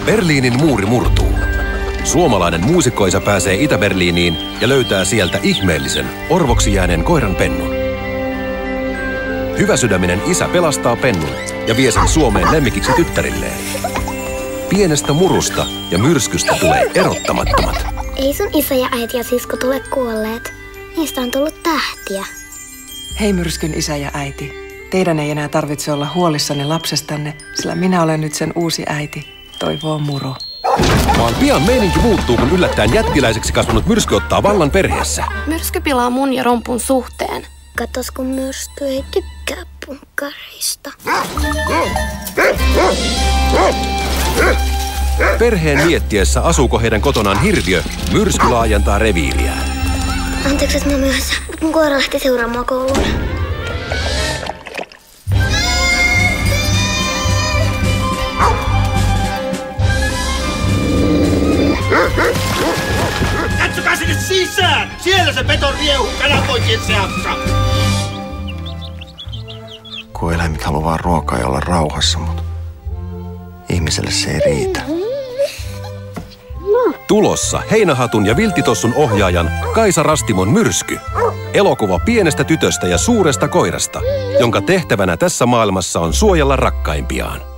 Berliinin muuri murtuu. Suomalainen muusikkoisa pääsee Itä-Berliiniin ja löytää sieltä ihmeellisen, orvoksi jääneen koiran pennun. Hyväsydäminen isä pelastaa pennun ja vie sen Suomeen lemmikiksi tyttärilleen. Pienestä murusta ja myrskystä tulee erottamattomat. Ei sun isä ja äiti ja sisko tule kuolleet. Niistä on tullut tähtiä. Hei Myrskyn isä ja äiti. Teidän ei enää tarvitse olla huolissanne lapsestanne, sillä minä olen nyt sen uusi äiti. Toivoo Muro. Vaan pian meininki muuttuu, kun yllättäen jättiläiseksi kasvanut myrsky ottaa vallan perheessä. Myrsky pilaa mun ja Rompun suhteen. Katos, kun myrsky ei tykkää punkkareista. Perheen miettiessä, asuuko heidän kotonaan hirviö, myrsky laajentaa reviiriään. Anteeksi, että mä myöhässä, mutta mun koira lähti seuraamaan kouluun. Katsokaa sinne sisään! Siellä se beton riehuu kananpoikien seassa! Kun eläimet haluaa vaan ruokaa ja olla rauhassa, mutta ihmiselle se ei riitä. Tulossa Heinähatun ja Vilttitossun ohjaajan Kaisa Rastimon myrsky. Elokuva pienestä tytöstä ja suuresta koirasta, jonka tehtävänä tässä maailmassa on suojella rakkaimpiaan.